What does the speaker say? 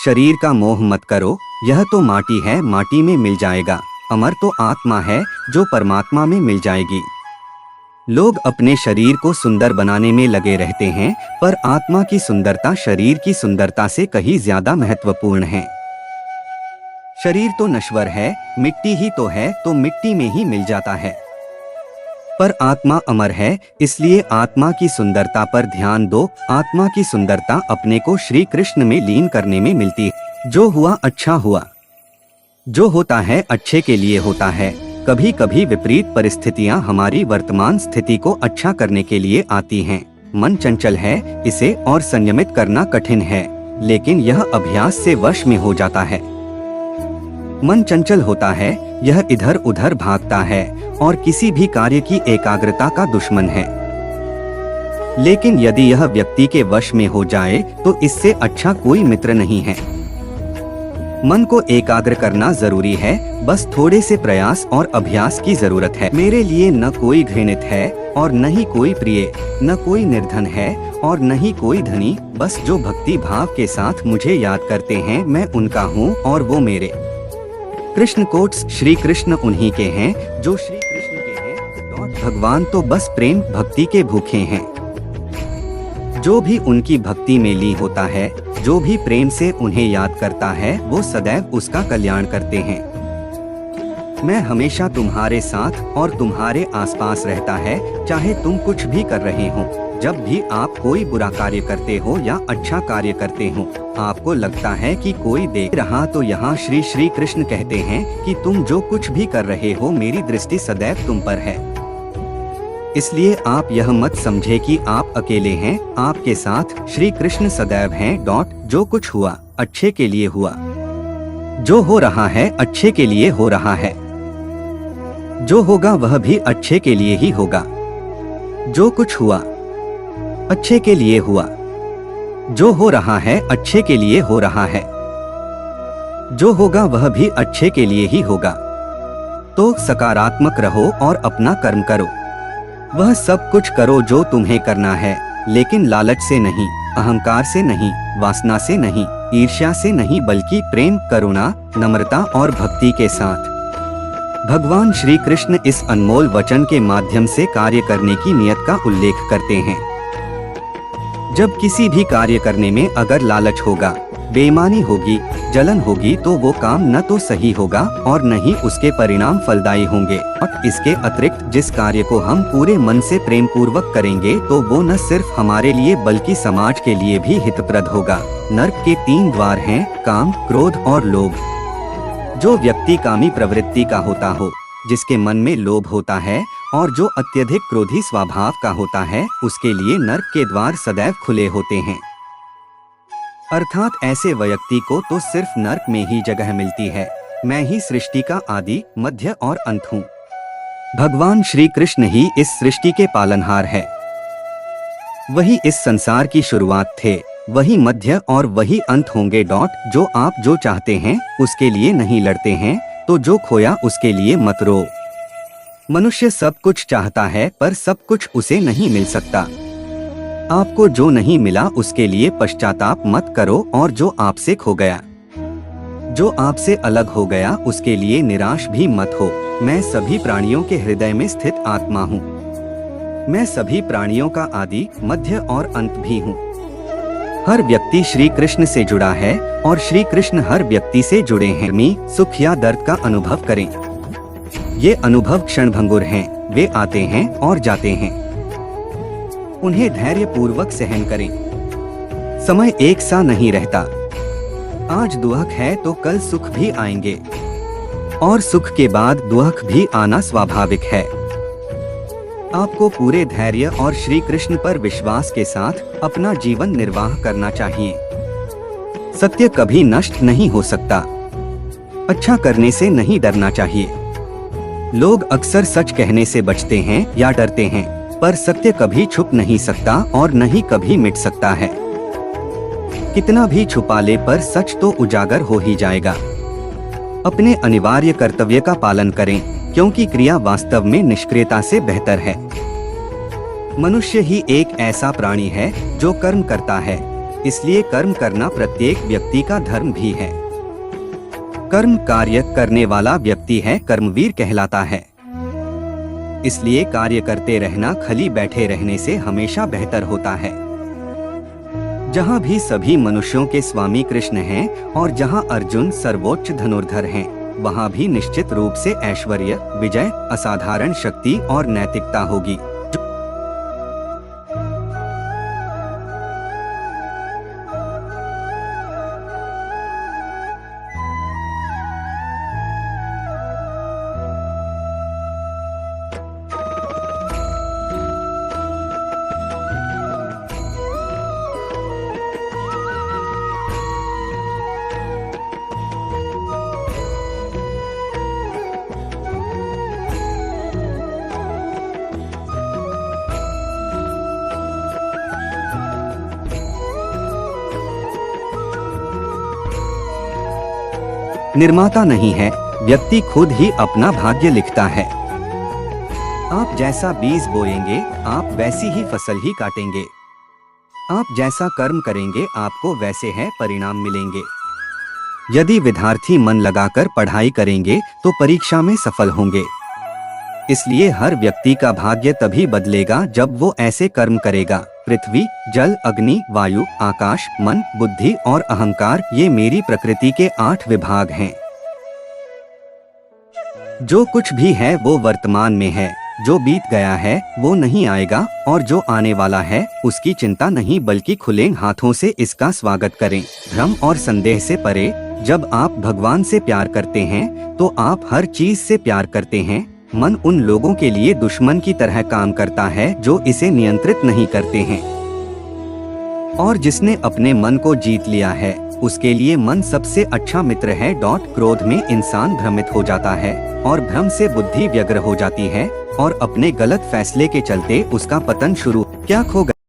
शरीर का मोह मत करो, यह तो माटी है, माटी में मिल जाएगा। अमर तो आत्मा है जो परमात्मा में मिल जाएगी। लोग अपने शरीर को सुंदर बनाने में लगे रहते हैं, पर आत्मा की सुंदरता शरीर की सुंदरता से कहीं ज्यादा महत्वपूर्ण है। शरीर तो नश्वर है, मिट्टी ही तो है, तो मिट्टी में ही मिल जाता है, पर आत्मा अमर है, इसलिए आत्मा की सुंदरता पर ध्यान दो। आत्मा की सुंदरता अपने को श्री कृष्ण में लीन करने में मिलती है। जो हुआ अच्छा हुआ, जो होता है अच्छे के लिए होता है। कभी कभी विपरीत परिस्थितियां हमारी वर्तमान स्थिति को अच्छा करने के लिए आती हैं। मन चंचल है, इसे और संयमित करना कठिन है, लेकिन यह अभ्यास से वश में हो जाता है। मन चंचल होता है, यह इधर उधर भागता है और किसी भी कार्य की एकाग्रता का दुश्मन है। लेकिन यदि यह व्यक्ति के वश में हो जाए तो इससे अच्छा कोई मित्र नहीं है। मन को एकाग्र करना जरूरी है, बस थोड़े से प्रयास और अभ्यास की जरूरत है। मेरे लिए न कोई घृणित है और न ही कोई प्रिय, न कोई निर्धन है और न ही कोई धनी, बस जो भक्ति भाव के साथ मुझे याद करते हैं, मैं उनका हूँ और वो मेरे। कृष्ण कोट्स श्री कृष्ण उन्हीं के हैं जो श्री कृष्ण के हैं। भगवान तो बस प्रेम भक्ति के भूखे हैं। जो भी उनकी भक्ति में लीन होता है, जो भी प्रेम से उन्हें याद करता है, वो सदैव उसका कल्याण करते हैं। मैं हमेशा तुम्हारे साथ और तुम्हारे आसपास रहता है, चाहे तुम कुछ भी कर रहे हो। जब भी आप कोई बुरा कार्य करते हो या अच्छा कार्य करते हो, आपको लगता है कि कोई देख रहा, तो यहाँ श्री श्री कृष्ण कहते हैं कि तुम जो कुछ भी कर रहे हो, मेरी दृष्टि सदैव तुम पर है। इसलिए आप यह मत समझे कि आप अकेले हैं, आपके साथ श्री कृष्ण सदैव हैं। जो कुछ हुआ अच्छे के लिए हुआ, जो हो रहा है अच्छे के लिए हो रहा है, जो होगा वह भी अच्छे के लिए ही होगा। जो कुछ हुआ अच्छे के लिए हुआ, जो हो रहा है अच्छे के लिए हो रहा है, जो होगा वह भी अच्छे के लिए ही होगा। तो सकारात्मक रहो और अपना कर्म करो। वह सब कुछ करो जो तुम्हें करना है, लेकिन लालच से नहीं, अहंकार से नहीं, वासना से नहीं, ईर्ष्या से नहीं, बल्कि प्रेम, करुणा, नम्रता और भक्ति के साथ। भगवान श्री कृष्ण इस अनमोल वचन के माध्यम से कार्य करने की नियत का उल्लेख करते हैं। जब किसी भी कार्य करने में अगर लालच होगा, बेईमानी होगी, जलन होगी, तो वो काम न तो सही होगा और न ही उसके परिणाम फलदायी होंगे। और इसके अतिरिक्त जिस कार्य को हम पूरे मन से प्रेम पूर्वक करेंगे, तो वो न सिर्फ हमारे लिए बल्कि समाज के लिए भी हितप्रद होगा। नरक के 3 द्वार हैं, काम, क्रोध और लोभ। जो व्यक्ति कामी प्रवृत्ति का होता हो, जिसके मन में लोभ होता है और जो अत्यधिक क्रोधी स्वभाव का होता है, उसके लिए नरक के द्वार सदैव खुले होते हैं। अर्थात ऐसे व्यक्ति को तो सिर्फ नरक में ही जगह मिलती है। मैं ही सृष्टि का आदि, मध्य और अंत हूँ। भगवान श्री कृष्ण ही इस सृष्टि के पालनहार है। वही इस संसार की शुरुआत थे, वही मध्य और वही अंत होंगे। जो आप जो चाहते हैं उसके लिए नहीं लड़ते हैं, तो जो खोया उसके लिए मत रो। मनुष्य सब कुछ चाहता है, पर सब कुछ उसे नहीं मिल सकता। आपको जो नहीं मिला उसके लिए पश्चाताप मत करो, और जो आपसे खो गया, जो आपसे अलग हो गया, उसके लिए निराश भी मत हो। मैं सभी प्राणियों के हृदय में स्थित आत्मा हूँ। मैं सभी प्राणियों का आदि, मध्य और अंत भी हूँ। हर व्यक्ति श्री कृष्ण से जुड़ा है और श्री कृष्ण हर व्यक्ति से जुड़े हैं। सुख या दर्द का अनुभव करें। ये अनुभव क्षणभंगुर हैं, वे आते हैं और जाते हैं। उन्हें धैर्य पूर्वक सहन करें। समय एक सा नहीं रहता। आज दुख है तो कल सुख भी आएंगे, और सुख के बाद दुख भी आना स्वाभाविक है। आपको पूरे धैर्य और श्री कृष्ण पर विश्वास के साथ अपना जीवन निर्वाह करना चाहिए। सत्य कभी नष्ट नहीं हो सकता। अच्छा करने से नहीं डरना चाहिए। लोग अक्सर सच कहने से बचते हैं या डरते हैं, पर सत्य कभी छुप नहीं सकता और न ही कभी मिट सकता है। कितना भी छुपा ले, पर सच तो उजागर हो ही जाएगा। अपने अनिवार्य कर्तव्य का पालन करें, क्योंकि क्रिया वास्तव में निष्क्रियता से बेहतर है। मनुष्य ही एक ऐसा प्राणी है जो कर्म करता है। इसलिए कर्म करना प्रत्येक व्यक्ति का धर्म भी है। कर्म कार्य करने वाला व्यक्ति है कर्मवीर कहलाता है। इसलिए कार्य करते रहना खाली बैठे रहने से हमेशा बेहतर होता है। जहाँ भी सभी मनुष्यों के स्वामी कृष्ण हैं और जहाँ अर्जुन सर्वोच्च धनुर्धर हैं, वहाँ भी निश्चित रूप से ऐश्वर्य, विजय, असाधारण शक्ति और नैतिकता होगी। निर्माता नहीं है, व्यक्ति खुद ही अपना भाग्य लिखता है। आप जैसा बीज बोएंगे, आप वैसी ही फसल ही काटेंगे। आप जैसा कर्म करेंगे, आपको वैसे है परिणाम मिलेंगे। यदि विद्यार्थी मन लगाकर पढ़ाई करेंगे तो परीक्षा में सफल होंगे। इसलिए हर व्यक्ति का भाग्य तभी बदलेगा जब वो ऐसे कर्म करेगा। पृथ्वी, जल, अग्नि, वायु, आकाश, मन, बुद्धि और अहंकार, ये मेरी प्रकृति के 8 विभाग हैं। जो कुछ भी है वो वर्तमान में है, जो बीत गया है वो नहीं आएगा, और जो आने वाला है उसकी चिंता नहीं बल्कि खुले हाथों से इसका स्वागत करें। भ्रम और संदेह से परे, जब आप भगवान से प्यार करते हैं तो आप हर चीज से प्यार करते हैं। मन उन लोगों के लिए दुश्मन की तरह काम करता है जो इसे नियंत्रित नहीं करते हैं, और जिसने अपने मन को जीत लिया है उसके लिए मन सबसे अच्छा मित्र है। क्रोध में इंसान भ्रमित हो जाता है और भ्रम से बुद्धि व्यग्र हो जाती है और अपने गलत फैसले के चलते उसका पतन शुरू। क्या खो गया?